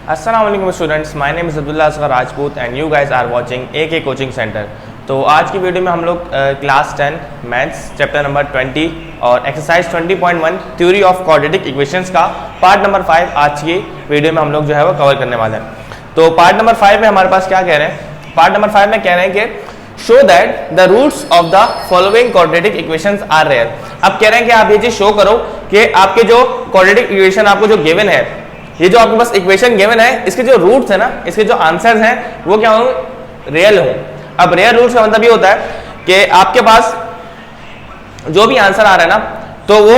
Assalamualaikum students, my name is Abdullah Asghar Rajput and you guys are watching AK Coaching Center। तो आज की video में हम लोग क्लास 10 मैथ्स चैप्टर नंबर 20 और exercise 20.1 theory of quadratic equations का part number 5 आज की वीडियो में हम लोग जो है वो कवर करने वाले हैं। तो पार्ट नंबर 5 में हमारे पास क्या कह रहे हैं, पार्ट नंबर 5 में कह रहे हैं कि show that the roots of the following quadratic equations are real. अब कह रहे हैं कि आप ये चीज शो करो कि आपके जो क्वाड्रेटिक इक्वेशन आपको जो गिवन है, ये जो आपके पास इक्वेशन गिवन है, इसके जो रूट्स है ना, इसके जो आंसर्स हैं वो क्या हो, रियल हो। अब रियल रूट्स का मतलब ये होता है कि आपके पास जो भी आंसर आ रहा है ना, तो वो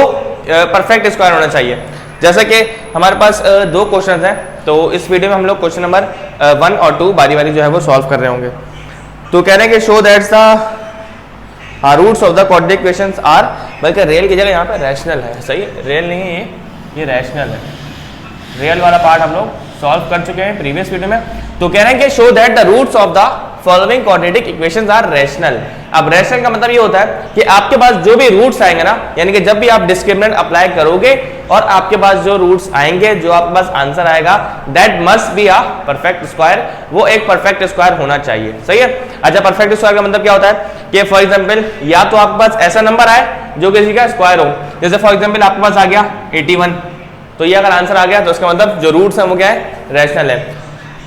परफेक्ट स्क्वायर होना चाहिए। जैसे कि हमारे पास दो क्वेश्चंस हैं, तो इस वीडियो में हम लोग क्वेश्चन नंबर 1 और 2 बारी बारी जो है वो सॉल्व कर रहे होंगे। तो कह रहे हैं कि show that's the roots of the quadratic equations are, बल्कि रियल की जगह यहाँ पे रैशनल है। सही, रियल नहीं है, ये रैशनल है। रियल वाला पार्ट हम लोग सॉल्व कर चुके हैं प्रीवियस वीडियो में। तो कह रहे हैं कि show that the roots of the following quadratic equations are rational. अब रैशनल का मतलब ये होता है कि आपके पास जो भी रूट्स आएंगे ना, यानी कि जब भी आप डिस्क्रिमिनेंट अप्लाई करोगे और आपके पास जो रूट्स आएंगे, जो आपके पास आंसर आएगा, that must be a perfect square. वो एक परफेक्ट स्क्वायर होना चाहिए। सही है। अच्छा, परफेक्ट स्क्वायर का मतलब क्या होता है कि फॉर एग्जाम्पल या तो आपके पास ऐसा नंबर आए जो किसी का स्क्वायर हो। जैसे फॉर एग्जाम्पल आपके पास आ गया 81, तो ये अगर आंसर आ गया तो उसका मतलब जो रूट्स हैं वो क्या है, रैशनल है।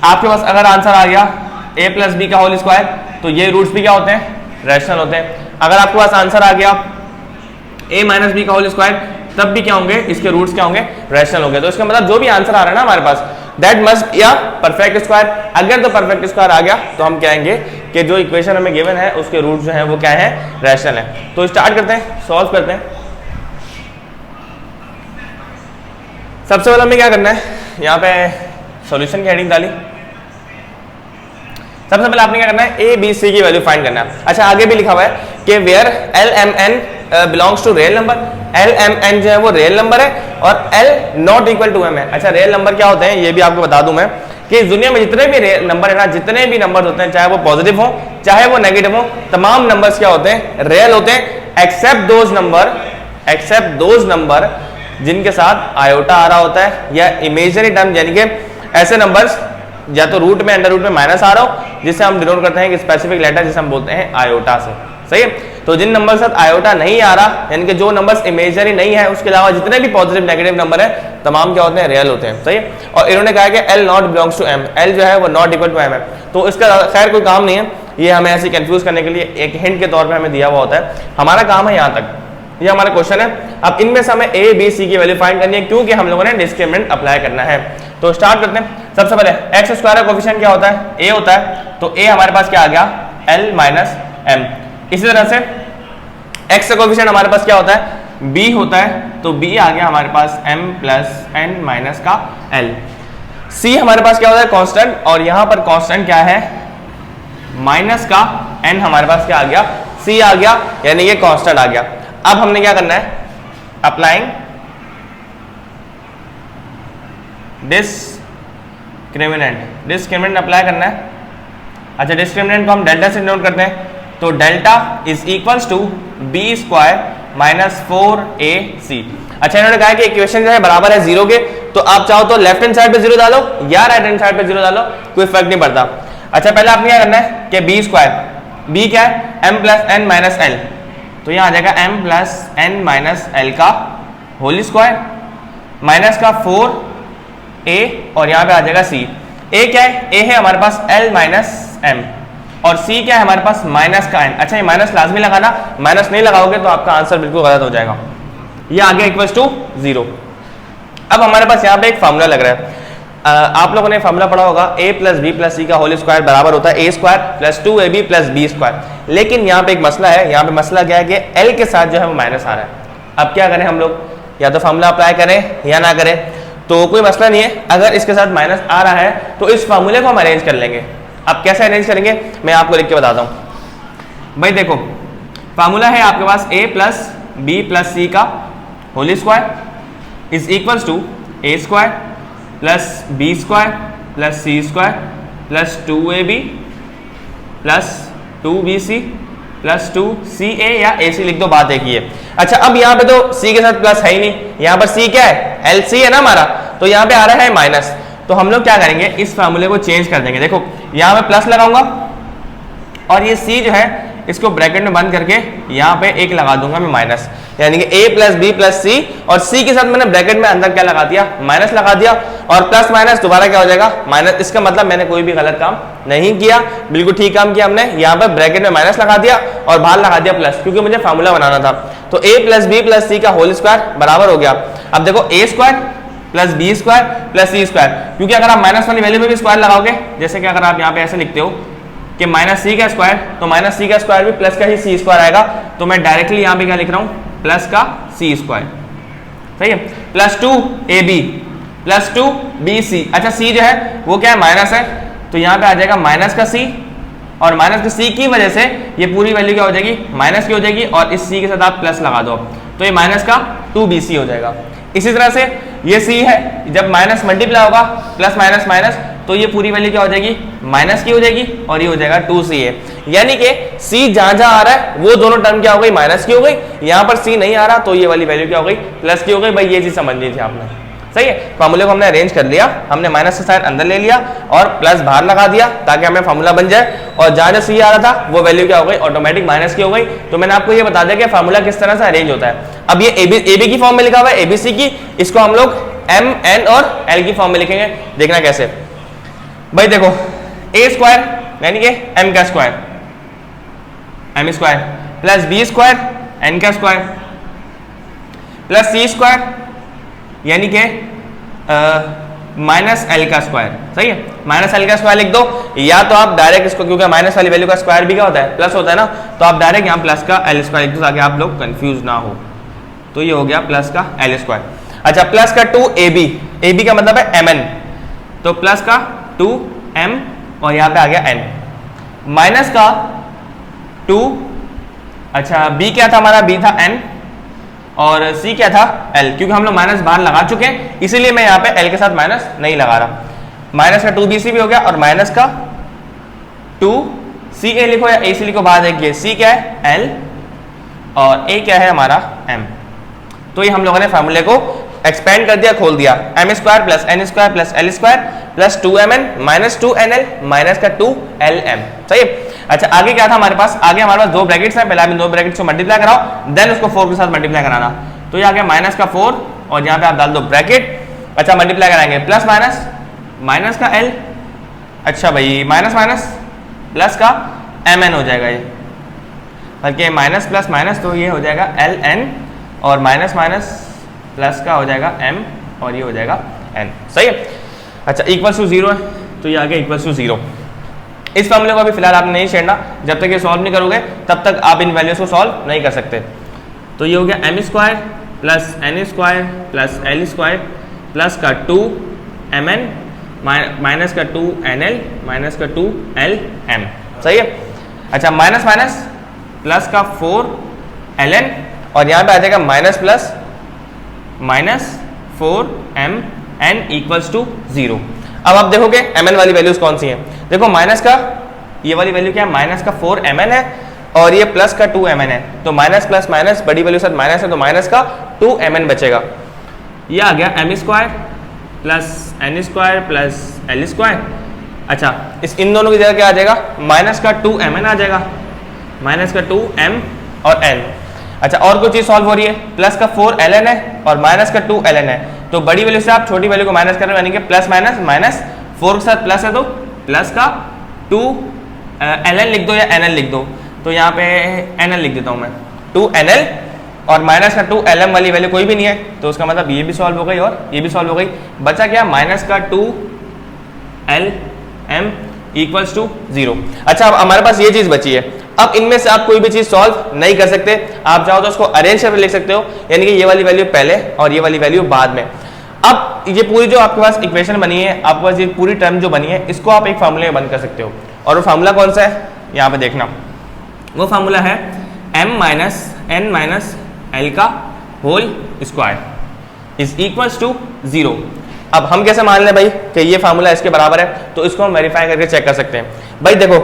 आपके पास अगर आंसर आ गया a प्लस बी का होल स्क्वायर, तो ये रूट्स भी क्या होते हैं, रैशनल होते हैं। अगर आपके पास आंसर आ गया a माइनस बी का होल स्क्वायर, तब भी क्या होंगे, इसके रूट्स क्या होंगे, रैशनल होंगे। तो इसका मतलब जो भी आंसर आ रहा है ना हमारे पास, that must be a perfect square. अगर तो परफेक्ट स्क्वायर आ गया तो हम कहेंगे कि जो इक्वेशन हमें गिवन है उसके रूट्स जो है वो क्या है, रैशनल है। तो स्टार्ट करते हैं, सॉल्व करते हैं। सबसे पहले हमें क्या करना है, यहाँ पे सॉल्यूशन की हेडिंग डाली। सबसे पहले आपने क्या करना है, ए बी सी की वैल्यू फाइंड करना है। अच्छा, आगे भी लिखा हुआ है कि where l m n belongs to real number. L m n जो है वो रियल नंबर है और l not equal to m है। अच्छा, रियल नंबर क्या होते हैं ये भी आपको बता दूं मैं कि दुनिया में जितने भी रियल नंबर है ना, जितने भी नंबर होते हैं, चाहे वो पॉजिटिव हो चाहे वो नेगेटिव हो, तमाम नंबर्स क्या होते हैं, रियल होते हैं, एक्सेप्ट दोज नंबर जिनके साथ आयोटा आ रहा होता है या इमेजिनरी टर्म, यानी कि ऐसे नंबर्स या तो रूट में, अंडर रूट में माइनस आ रहा हो, जिससे हम डिनोट करते हैं कि स्पेसिफिक लेटर जिसे हम बोलते हैं आयोटा से। सही है। तो जिन नंबर के साथ आयोटा नहीं आ रहा, यानी कि जो नंबर्स इमेजिनरी नहीं है, उसके अलावा जितने भी पॉजिटिव नेगेटिव नंबर है, तमाम क्या होते हैं, रियल होते हैं। सही है। और इन्होंने कहा कि l not belongs to m, l जो है वो नॉट इक्वल टू एम है। तो इसका खैर कोई काम नहीं है, ये हमें ऐसे कंफ्यूज करने के लिए एक हिंट के तौर पर हमें दिया हुआ होता है। हमारा काम है यहाँ तक, ये हमारा क्वेश्चन है। अब इनमें से हमें ए बी सी की वैल्यू फाइंड करनी है, क्योंकि हम लोगों ने डिस्क्रिमिनेंट अप्लाई करना है। तो स्टार्ट करते हैं। सबसे पहले एक्स स्क्वायर का कोफिशिएंट क्या होता है, ए होता है। तो ए हमारे पास क्या आ गया, एल माइनस एम। इसी तरह से एक्स का कोफिशिएंट हमारे पास क्या होता है, बी होता है। तो बी आ गया हमारे पास एम प्लस एन माइनस का एल। सी हमारे पास क्या होता है, कांस्टेंट, और यहां पर कांस्टेंट क्या है, माइनस का एन हमारे पास क्या आ गया, सी आ गया, यानी ये कांस्टेंट आ गया। अब हमने क्या करना है, अप्लाइंग डिस्क्रिमिनेंट अप्लाई करना है। अच्छा, डिस्क्रिमिनेंट को हम डेल्टा से डिनोट करते हैं। तो delta is equals to b square minus 4ac। अच्छा, इन्होंने कहा कि इक्वेशन जो है बराबर है 0 के, तो आप चाहो तो लेफ्ट हैंड साइड पे 0 डालो या राइट हैंड साइड पे 0 डालो, कोई फर्क नहीं पड़ता। अच्छा, पहले आपने क्या करना है कि बी स्क्वायर, बी क्या है, m plus n minus l. तो यहाँ आ जाएगा m plus n minus l का होल स्क्वायर माइनस का 4a, और यहाँ पे आ जाएगा सी। ए क्या है, ए है हमारे पास एल माइनस एम, और सी क्या है हमारे पास माइनस का एन। अच्छा, ये माइनस लाजमी लगाना, माइनस नहीं लगाओगे तो आपका आंसर बिल्कुल गलत हो जाएगा। ये आ गया इक्वल्स टू 0। अब हमारे पास यहाँ पे एक फॉर्मूला लग रहा है, आप लोगों ने फॉर्मूला पढ़ा होगा, a plus b plus c का होल स्क्वायर बराबर होता है a square plus 2ab plus b square. लेकिन यहाँ पे एक मसला है, यहाँ पे मसला क्या है कि l के साथ जो है वो माइनस आ रहा है। अब क्या करें हम लोग, या तो फॉर्मूला अप्लाई करें या ना करें, तो कोई मसला नहीं है। अगर इसके साथ माइनस आ रहा है तो इस फॉर्मूले को हम अरेंज कर लेंगे। अब कैसे अरेंज करेंगे मैं आपको लिख के बताता हूँ। भाई देखो, फॉर्मूला है आपके पास a plus b plus c का whole square is equals to a square plus b square plus c square plus 2ab plus 2bc plus 2ca या ac लिख दो, बात एक ही है। अच्छा, अब यहाँ पे तो c के साथ प्लस है ही नहीं, यहाँ पर c क्या है, lc है ना हमारा, तो यहाँ पे आ रहा है माइनस। तो हम लोग क्या करेंगे, इस फार्मूले को चेंज कर देंगे। देखो यहाँ पे प्लस लगाऊंगा और ये सी जो है इसको ब्रैकेट में बंद करके यहाँ पे एक लगा दूंगा मैं माइनस, यानी कि a प्लस बी प्लस सी, और c के साथ मैंने ब्रैकेट में अंदर क्या लगा दिया, माइनस लगा दिया, और प्लस माइनस दोबारा क्या हो जाएगा, माइनस। इसका मतलब मैंने कोई भी गलत काम नहीं किया, बिल्कुल ठीक काम किया हमने। यहाँ पर ब्रैकेट में माइनस लगा दिया और बाहर लगा दिया प्लस, क्योंकि मुझे फार्मूला बनाना था। तो a plus b plus c का होल स्क्वायर बराबर हो गया। अब देखो a square plus b square plus c square, क्योंकि अगर आप माइनस वाली वैल्यू में भी स्क्वायर लगाओगे, जैसे कि अगर आप यहाँ पे ऐसे लिखते हो कि माइनस सी का स्क्वायर, तो माइनस सी का स्क्वायर भी प्लस का ही सी स्क्वायर आएगा। तो मैं डायरेक्टली यहाँ पे क्या लिख रहा हूँ, प्लस का सी स्क्वायर, सही है, प्लस 2ab प्लस 2bc। अच्छा सी जो है वो क्या है, माइनस है, तो यहाँ पे आ जाएगा माइनस का सी, और माइनस का सी की वजह से ये पूरी वैल्यू क्या हो जाएगी, माइनस की हो जाएगी, और इस सी के साथ आप प्लस लगा दो तो ये माइनस का 2bc हो जाएगा। इसी तरह से ये सी है, जब माइनस मल्टीप्लाई होगा प्लस माइनस माइनस, तो ये पूरी वैल्यू क्या हो जाएगी, माइनस की हो जाएगी, और ये हो जाएगा 2ca। यानी कि c जहां जहां आ रहा है वो दोनों टर्म क्या हो गई, माइनस की हो गई। यहाँ पर c नहीं आ रहा तो ये वाली वैल्यू क्या हो गई, प्लस की हो गई। भाई ये चीज समझनी थी आपने, सही है। फार्मूले को हमने अरेंज कर लिया, हमने माइनस का साइन अंदर ले लिया और प्लस बाहर लगा दिया ताकि हमें फार्मूला बन जाए, और जहां सी आ रहा था वो वैल्यू क्या हो गई, ऑटोमेटिक माइनस की हो गई। तो मैंने आपको ये बता दिया कि फार्मूला किस तरह से अरेंज होता है। अब ये ए बी की फॉर्म में लिखा हुआ है, एबीसी की, इसको हम लोग एम एन और एल की फॉर्म में लिखेंगे। देखना कैसे, भाई देखो ए स्क्वायर यानी कि एम का square, m square plus b square n का स्क्वायर प्लस सी स्क्वायर यानी कि माइनस एल का स्क्वायर, सही है। माइनस एल का स्क्वायर लिख दो, या तो आप डायरेक्ट इसको, क्योंकि माइनस वाली वैल्यू का स्क्वायर भी क्या होता है, प्लस होता है ना, तो आप डायरेक्ट यहाँ प्लस का एल स्क्वायर लिख दो ताकि आप लोग कंफ्यूज ना हो। तो ये हो गया प्लस का एल स्क्वायर। अच्छा प्लस का 2ab, ab का मतलब है mn, तो प्लस का 2m और यहाँ पे आ गया n, माइनस का 2, अच्छा b क्या था हमारा, b था n, और c क्या था l, क्योंकि हम लोग माइनस बाहर लगा चुके हैं इसीलिए मैं यहाँ पे l के साथ माइनस नहीं लगा रहा। माइनस का 2bc भी हो गया, और माइनस का 2ca लिखो या ac लिखो, बाद देखिए c क्या है l और a क्या है हमारा m। तो ये हम लोगों ने फार्मूले को एक्सपेंड कर दिया, खोल दिया, m square plus n square plus l square plus 2mn minus 2nl minus का 2lm, सही है। अच्छा आगे क्या था हमारे पास, आगे हमारे पास दो ब्रैकेट्स हैं, पहले आपने दो ब्रैकेट्स को मल्टीप्लाई कराओ, देन उसको 4 के साथ मल्टीप्लाई कराना। तो ये आ गया माइनस का 4 और यहाँ पे आप डाल दो ब्रैकेट। अच्छा मल्टीप्लाई कराएंगे प्लस माइनस, माइनस का l, अच्छा भाई माइनस माइनस प्लस का mn हो जाएगा, ये बल्कि माइनस प्लस माइनस तो ये हो जाएगा ln, और माइनस माइनस प्लस का हो जाएगा m, और ये हो जाएगा n, सही है। अच्छा इक्वल्स टू 0 है, तो ये आ गया इक्वल्स टू 0। इस फॉर्मूले को अभी फिलहाल आपने नहीं छेड़ना, जब तक ये सॉल्व नहीं करोगे तब तक आप इन वैल्यूज को सॉल्व नहीं कर सकते। तो ये हो गया m square plus n square plus l square plus का 2mn माइनस का 2nl माइनस का 2lm, सही है। अच्छा माइनस माइनस प्लस का 4ln, और यहाँ पे आ जाएगा minus plus minus 4mn equals to 0। अब आप देखोगे mn वाली वैल्यूज कौन सी हैं, देखो माइनस का ये वाली वैल्यू क्या है, माइनस का 4mn है, और ये प्लस का 2mn है, तो माइनस प्लस माइनस बड़ी वैल्यू साथ माइनस है, तो माइनस का 2mn बचेगा। ये आ गया m square plus n square plus l square. अच्छा इन दोनों की जगह क्या आ जाएगा, माइनस का 2mn आ जाएगा, माइनस का 2m और n। अच्छा और कोई चीज सॉल्व हो रही है, प्लस का 4ln है और माइनस का 2ln है, तो बड़ी वैल्यू से आप छोटी वैल्यू को माइनस कर रहे हो, यानी कि प्लस माइनस माइनस 4 के साथ प्लस है तो प्लस का 2ln लिख दो या nl लिख दो, तो यहाँ पे nl लिख देता हूँ मैं, 2nl, और माइनस का 2lm वाली वैल्यू कोई भी नहीं है, तो उसका मतलब ये भी सॉल्व हो गई और ये भी सॉल्व हो गई। बचा क्या, माइनस का 2lm इक्वल्स टू 0। अच्छा अब हमारे पास ये चीज बची है, अब इनमें से आप कोई भी चीज सॉल्व नहीं कर सकते, आप चाहो तो उसको अरेंज करके लिख सकते हो, यानी कि ये वाली वैल्यू पहले और ये वाली वैल्यू बाद में। अब ये पूरी जो आपके पास इक्वेशन बनी है, आपके पास ये पूरी टर्म जो बनी है, इसको आप एक फार्मूले में बंद कर सकते हो, और वो फार्मूला कौन सा है यहाँ पे देखना, वो फार्मूला है m minus n minus l का whole square is equals to 0। अब हम कैसे मान लें भाई कि ये फार्मूला इसके बराबर है, तो इसको हम वेरीफाई करके चेक कर सकते हैं। भाई देखो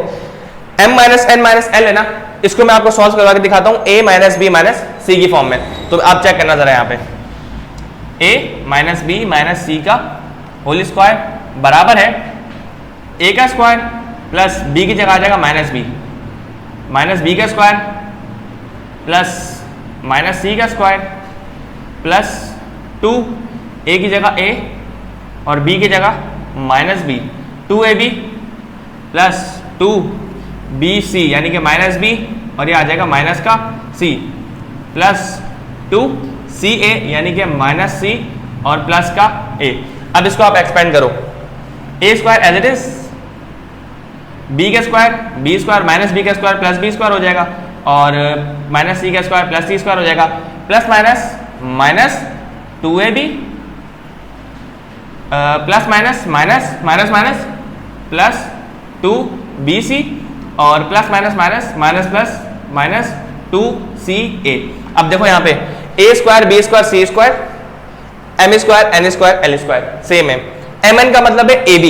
m minus n minus l है ना, इसको मैं आपको सॉल्व करवा के दिखाता हूँ a minus b minus c की फॉर्म में, तो आप चेक करना जरा यहाँ पे, a minus b minus c का होल स्क्वायर बराबर है ए का स्क्वायर प्लस बी की जगह आ जाएगा माइनस बी का स्क्वायर प्लस माइनस सी का स्क्वायर प्लस 2 ए की जगह ए और बी की जगह minus B, 2ab plus 2bc यानी कि माइनस बी और ये आ जाएगा माइनस का c प्लस 2ca यानी कि माइनस c और प्लस का a। अब इसको आप एक्सपेंड करो, a square as it is, b का square b square minus b का स्क्वायर प्लस b स्क्वायर हो जाएगा और माइनस c का स्क्वायर प्लस c स्क्वायर हो जाएगा plus minus minus 2ab plus minus minus minus minus plus 2bc और plus minus minus minus plus minus 2ca। अब देखो यहाँ पे a square b square c square m square n square l square same है, mn का मतलब है ab।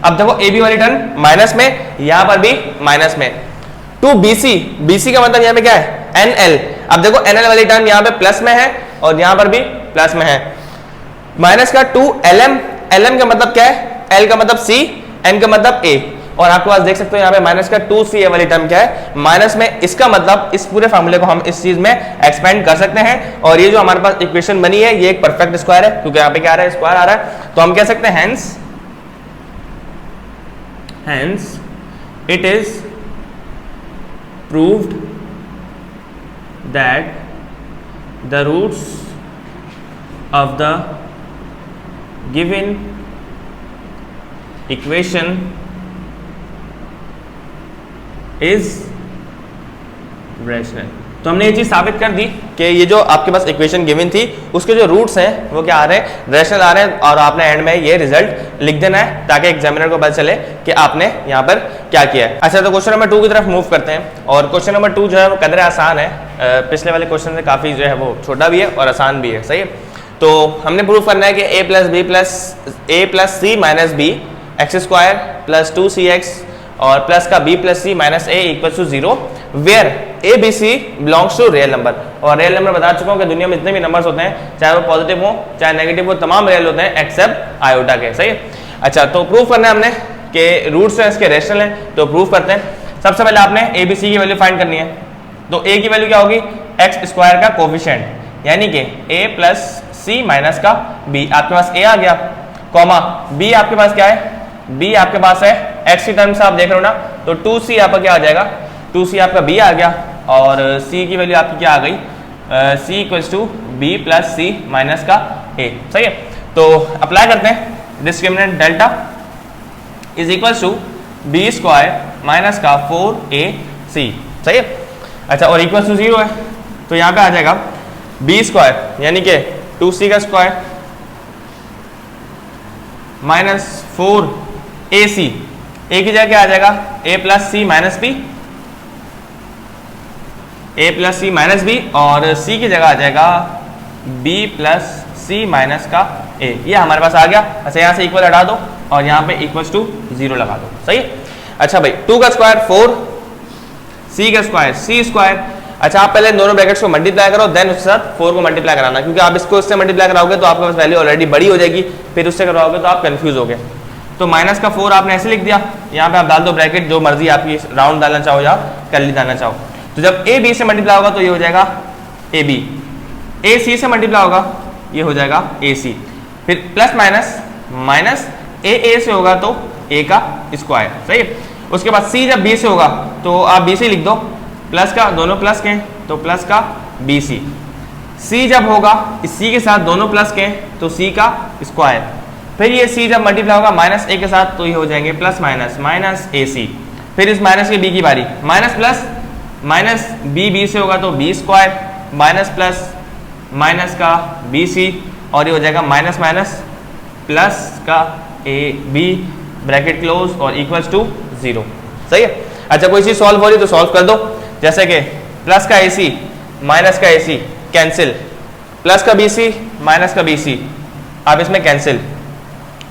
अब देखो ab वाली टर्म माइनस में, यहाँ पर भी माइनस में, 2bc bc का मतलब यहाँ पे क्या है nl। अब देखो nl वाली टर्म यहाँ पे प्लस में है और यहाँ पर भी प्लस में है, माइनस का 2lm, lm का मतलब क्या है, l का मतलब c, n का मतलब a और आपके पास देख सकते हो यहाँ पे माइनस का 2ca वाली टर्म क्या है माइनस में। इसका मतलब इस पूरे फॉर्मूले को हम इस चीज में एक्सपेंड कर सकते हैं और ये जो हमारे पास इक्वेशन बनी है ये एक परफेक्ट स्क्वायर है क्योंकि यहाँ पे क्या आ रहा है स्क्वायर आ रहा है, तो हम कह सकते हैं hence it is proved that the roots of the given equation is rational। तो हमने ये चीज साबित कर दी कि ये जो आपके पास इक्वेशन गिवन थी उसके जो रूट्स हैं वो क्या आ रहे हैं, रेशनल आ रहे हैं और आपने एंड में ये रिजल्ट लिख देना है ताकि एग्जामिनर को पता चले कि आपने यहाँ पर क्या किया है। अच्छा, तो क्वेश्चन नंबर 2 की तरफ मूव करते हैं और क्वेश्चन नंबर 2 जो है वो कदर आसान है, पिछले वाले क्वेश्चन से काफ़ी जो है वो छोटा भी है और आसान भी है, सही है। तो हमने प्रूव करना है कि a plus c minus b x square plus 2cx और प्लस का b plus c minus a equal to 0 where a b c belongs to real number. और रियल नंबर बता चुका हूँ कि दुनिया में जितने भी नंबर्स होते हैं चाहे वो पॉजिटिव हो चाहे नेगेटिव हो तमाम रियल होते हैं एक्सेप्ट आयोटा के, सही है। अच्छा, तो प्रूव करना है हमने कि रूट्स जो है इसके रेशनल हैं, तो प्रूव करते हैं। सबसे पहले आपने ए बी सी की वैल्यू फाइंड करनी है, तो ए की वैल्यू क्या होगी, एक्स स्क्वायर का कोफिशिएंट यानी कि ए प्लस सी माइनस का बी, आपके पास ए आ गया, कॉमा बी आपके पास क्या है, बी आपके पास है एक्स की टर्म से आप देख रहे हो ना, तो 2c आपका क्या आ जाएगा, 2c आपका b आ गया और c की वैल्यू आपकी क्या आ गई, c equals to b plus c minus का a, सही है। तो अप्लाई करते हैं, discriminant delta is equals to b square minus का 4ac, सही है। अच्छा, और इक्वल्स टू 0 है तो यहाँ पे आ जाएगा b स्क्वायर यानी कि 2c का स्क्वायर माइनस 4ac, a की जगह क्या आ जाएगा, a plus c minus b, a plus c minus b और c की जगह आ जाएगा b प्लस सी माइनस का a, ये हमारे पास आ गया। अच्छा, यहाँ से इक्वल हटा दो और यहाँ पे इक्वल्स टू 0 लगा दो, सही है। अच्छा भाई, 2 का स्क्वायर 4, c का स्क्वायर c स्क्वायर। अच्छा, आप पहले दोनों ब्रैकेट्स को मल्टीप्लाई करो देन उसके साथ 4 को मल्टीप्लाई कराना, क्योंकि आप इसको इससे मल्टीप्लाई कराओगे तो आपके पास वैल्यू ऑलरेडी बड़ी हो जाएगी, फिर उससे करवाओगे तो आप कंफ्यूज हो गए। तो माइनस का 4 आपने ऐसे लिख दिया, यहाँ पे आप डाल दो ब्रैकेट, जो मर्जी आपकी राउंड डालना चाहो या कर्ली डालना चाहो। तो जब ए बी से मल्टीप्लाई होगा तो ये हो जाएगा ए बी, ए सी से मल्टीप्लाई होगा ये हो जाएगा ए सी, फिर प्लस माइनस माइनस ए से होगा तो ए का स्क्वायर, सही है। उसके बाद सी जब बी से होगा तो आप बी सी लिख दो, प्लस का दोनों प्लस के तो प्लस का बी सी, सी जब होगा इस सी के साथ दोनों प्लस के तो सी का स्क्वायर, फिर ये c जब मल्टीप्लाई होगा माइनस ए के साथ तो ये हो जाएंगे प्लस माइनस माइनस ए सी, फिर इस माइनस के b की बारी, माइनस प्लस माइनस बी से होगा तो b square minus plus minus का बी सी और ये हो जाएगा माइनस माइनस प्लस का ए बी ब्रैकेट क्लोज और इक्वल्स टू 0, सही है। अच्छा, कोई चीज़ सॉल्व हो रही तो सॉल्व कर दो, जैसे कि प्लस का ए सी माइनस का ए सी कैंसिल, प्लस का बी सी माइनस का बी सी अब इसमें कैंसिल,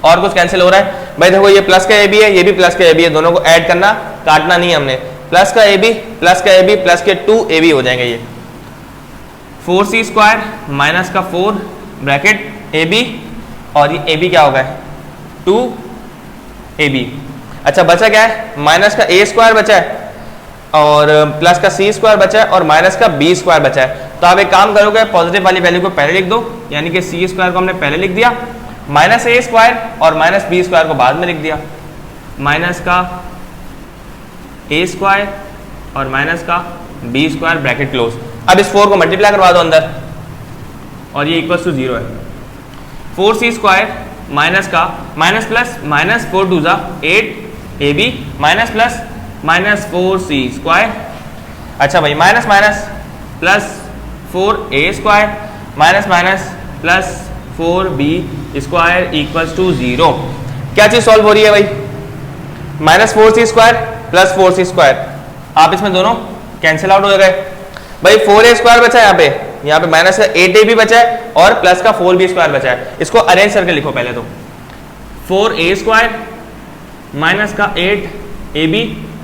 और कुछ कैंसिल हो रहा है भाई, देखो ये प्लस का ए बी है ये भी प्लस का ए बी है, दोनों को ऐड करना, काटना नहीं हमने, प्लस का ए बी प्लस का ए बी प्लस के 2ab हो जाएंगे, ये 4c स्क्वायर माइनस का 4 ब्रैकेट ए बी और ये ए बी क्या होगा 2 ए बी। अच्छा बचा क्या है, माइनस का ए स्क्वायर बचा है और प्लस का सी स्क्वायर बचा है और माइनस का बी स्क्वायर बचा है। तो आप एक काम करोगे, पॉजिटिव वाली वैल्यू को पहले लिख दो, यानी कि सी स्क्वायर को हमने पहले लिख दिया, माइनस ए स्क्वायर और माइनस बी स्क्वायर को बाद में लिख दिया, माइनस का ए स्क्वायर और माइनस का बी स्क्वायर ब्रैकेट क्लोज। अब इस 4 को मल्टीप्लाई करवा दो अंदर और ये इक्वल टू 0 है। 4c स्क्वायर माइनस का माइनस प्लस माइनस 4 2 जा 8 a b minus plus minus 4c square. अच्छा भाई minus minus plus 4a square minus minus plus 4b square equals to 0। क्या चीज सॉल्व हो रही है भाई, minus 4c square plus 4c square, आप इसमें दोनों कैंसिल आउट हो गए भाई। 4a स्क्वायर बचा है यहाँ पे माइनस का 8a भी बचा है और प्लस का 4b स्क्वायर बचा है। इसको अरेंज करके लिखो पहले तो, 4a स्क्वायर माइनस का 8ab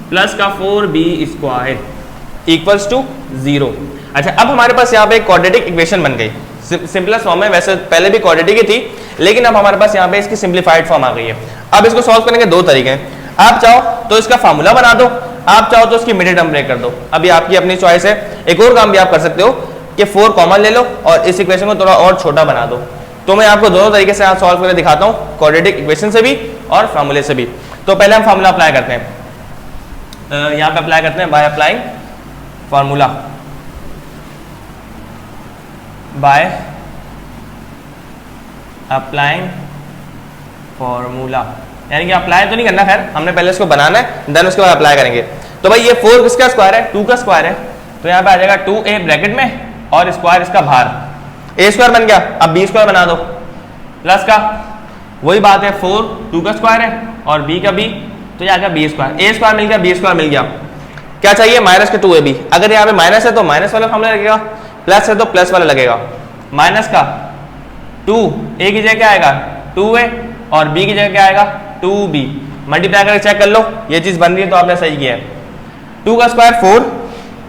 प्लस का 4b स्क्वायर इक्वल्स टू 0। अच्छा अब हमारे पास यहाँ पे एक क्वाड्रेटिक इक्वेशन बन गई, सिंपलेस्ट फॉर्म है, वैसे पहले भी क्वाड्रेटिक ही थी लेकिन अब हमारे पास यहाँ पे इसकी सिंप्लीफाइड फॉर्म आ गई है। अब इसको सॉल्व करने के दो तरीके हैं, आप चाहो तो इसका फार्मूला बना दो, आप चाहो तो इसकी मिडिल टर्म ब्रेक कर दो, अभी आपकी अपनी चॉइस है। एक और काम भी आप कर सकते हो कि 4 कॉमन ले लो और इस इक्वेशन को थोड़ा और छोटा बना दो। तो मैं आपको दोनों तरीके से आज सॉल्व करके दिखाता हूँ, क्वाड्रेटिक इक्वेशन से भी और फार्मूले से भी। तो पहले हम फार्मूला अप्लाई करते हैं, यहाँ पे अप्लाई करते हैं by applying formula, by applying formula, यानी कि अप्लाई तो नहीं करना, खैर हमने पहले इसको बनाना है देन उसके बाद अप्लाई करेंगे। तो भाई ये 4 किसका स्क्वायर है, 2 का स्क्वायर है, तो यहाँ पे आ जाएगा 2a ब्रैकेट में और स्क्वायर इसका बाहर, a स्क्वायर बन गया। अब b स्क्वायर बना दो, प्लस का वही बात है 4 2 का स्क्वायर है और b का b, तो यहाँ का b स्क्वायर, a स्क्वायर मिल गया b स्क्वायर मिल गया। क्या चाहिए, माइनस का 2ab, अगर यहाँ पे माइनस है तो माइनस वाला फॉर्मूला लगेगा, प्लस है तो प्लस वाला लगेगा। माइनस का 2 a की जगह क्या आएगा 2a और b की जगह क्या आएगा 2b, मल्टीप्लाई करके चेक कर लो ये चीज बन रही है तो आपने सही किया है। 2 का स्क्वायर 4,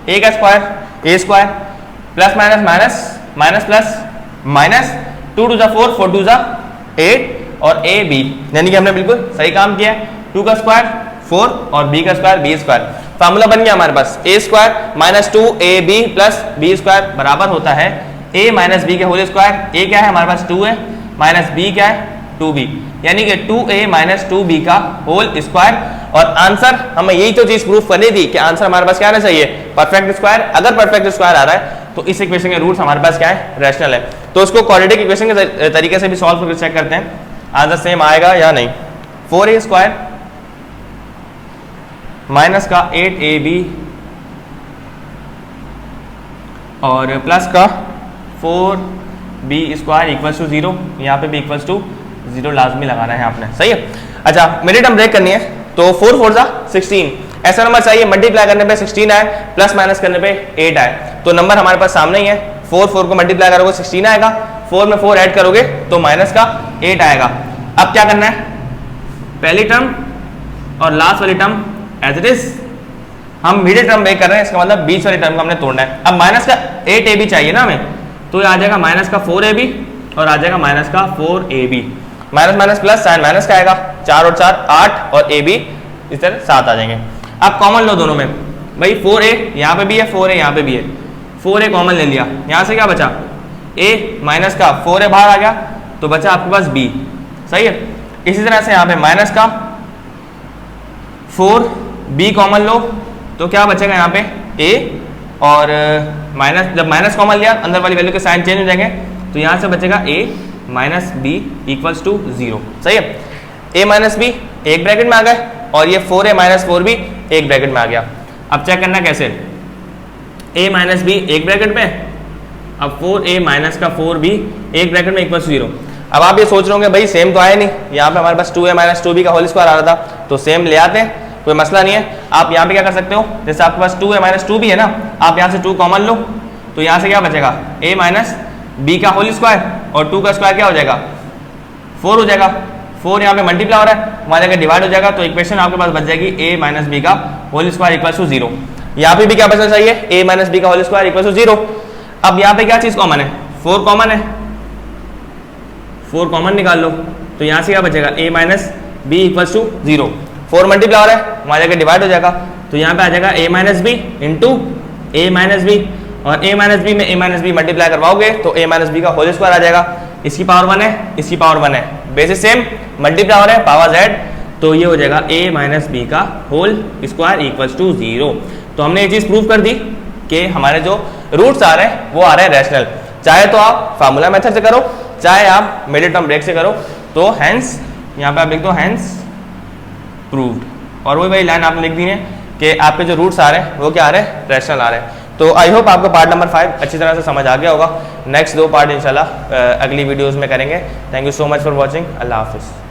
a का square a square, plus minus minus minus plus minus, 2 2 जा 4 4 2 जा 8 और a b, यानी कि हमने बिल्कुल सही काम किया है। 2 का स्क्वायर 4 और b का स्क्वायर b स्क्वायर, फार्मूला बन गया हमारे पास a square minus 2ab plus b square बराबर होता है a माइनस b के होल स्क्वायर। a क्या है हमारे पास 2 है, माइनस b क्या है 2b, यानी कि 2a माइनस 2b का होल स्क्वायर। और आंसर हमें यही तो चीज प्रूफ करनी थी कि आंसर हमारे पास क्या आना चाहिए, परफेक्ट स्क्वायर। अगर परफेक्ट स्क्वायर आ रहा है तो इस इक्वेशन के रूट्स हमारे पास क्या है, रैशनल है। तो उसको क्वाड्रेटिक इक्वेशन के तरीके से भी सॉल्व करके चेक करते हैं आंसर सेम आएगा या नहीं। 4a स्क्वायर माइनस का 8ab और प्लस का 4b स्क्वायर इक्वल्स टू 0, यहाँ पे भी इक्वल्स टू 0 लाजमी लगाना है आपने, सही है। अच्छा मिडिल टर्म ब्रेक करनी है, तो 4 4 जा 16, ऐसा नंबर चाहिए मल्टीप्लाई करने पे 16 आए, प्लस माइनस करने पे 8 आए। तो नंबर हमारे पास सामने ही है, 4 4 को मल्टीप्लाई करोगे 16 आएगा, 4 में 4 ऐड करोगे तो माइनस का 8 आएगा। अब क्या करना है, पहली टर्म और लास्ट वाली टर्म एज इट इज, हम मिडिल टर्म ब्रेक कर रहे हैं, इसका मतलब बीच वाली टर्म को हमने तोड़ना है। अब माइनस का 8ab चाहिए ना हमें, तो आ जाएगा माइनस का 4ab और आ जाएगा माइनस का 4ab, minus minus plus sign minus का आएगा, 4 और 4 8 और ab इस तरह 7 आ जाएंगे। अब कॉमन लो दोनों में, भाई 4a यहाँ पे भी है 4a यहाँ पे भी है, 4a कॉमन ले लिया, यहाँ से क्या बचा a माइनस का 4a बाहर आ गया तो बचा आपके पास b, सही है। इसी तरह से यहाँ पे माइनस का 4b कॉमन लो तो क्या बचेगा यहाँ पे a और माइनस, जब माइनस कॉमन लिया अंदर वाली वैल्यू के साइन चेंज हो जाएंगे तो यहाँ से बचेगा a minus b equals to 0, सही है। a माइनस b एक ब्रैकेट में आ गए और ये 4a माइनस 4b एक ब्रैकेट में आ गया। अब चेक करना कैसे, a माइनस b एक ब्रैकेट में, अब 4a माइनस का 4b एक ब्रैकेट में इक्वल्स 0। अब आप ये सोच रहे होंगे भाई सेम तो आया नहीं, यहाँ पे हमारे पास 2a माइनस 2b का होल स्क्वायर आ रहा था तो सेम ले आते हैं, कोई मसला नहीं है। आप यहाँ पे क्या कर सकते हो, जैसे आपके पास 2a माइनस 2b है ना, आप यहाँ से 2 कॉमन लो तो यहाँ से क्या बचेगा a माइनस b का होल स्क्वायर और 2 का स्क्वायर क्या हो जाएगा 4 हो जाएगा, 4 यहाँ पे मल्टीप्लाई हो रहा है वहाँ जाकर डिवाइड हो जाएगा, तो इक्वेशन आपके पास बच जाएगी a माइनस b का होल स्क्वायर इक्वल्स टू 0। यहाँ पे भी क्या बचना चाहिए, a माइनस b का होल स्क्वायर इक्वल्स टू 0। अब यहाँ पे क्या चीज़ कॉमन है, 4 कॉमन है, 4 कॉमन निकाल लो तो यहाँ से क्या बचेगा a minus b equals to 0। 4 multiply हो रहा है, वहाँ जाकर डिवाइड हो जाएगा, तो यहाँ पे आ जाएगा a minus b into a minus b, और a माइनस बी में a माइनस बी मल्टीप्लाई करवाओगे तो a माइनस बी का होल स्क्वायर आ जाएगा। इसकी पावर 1 है, इसकी पावर 1 है, बेसिस सेम, मल्टीप्लाई हो रहा है, पावर z, तो ये हो जाएगा a माइनस बी का होल स्क्वायर इक्वल्स टू 0। तो हमने ये चीज़ प्रूव कर दी कि हमारे जो रूट्स आ रहे हैं वो आ रहे हैं रैशनल, चाहे तो आप फार्मूला मेथड से करो, चाहे आप मिडिल टर्म ब्रेक से करो। तो हैंस यहाँ पे आप लिख दो हैंस प्रूव्ड, और वही लाइन आपने लिख दी है कि आपके जो रूट्स आ रहे हैं वो क्या आ रहे हैं, रैशनल आ रहे हैं। तो आई होप आपको पार्ट नंबर 5 अच्छी तरह से समझ आ गया होगा। नेक्स्ट 2 पार्ट इंशाल्लाह अगली वीडियोस में करेंगे। Thank you so much for watching. अल्लाह हाफिज़।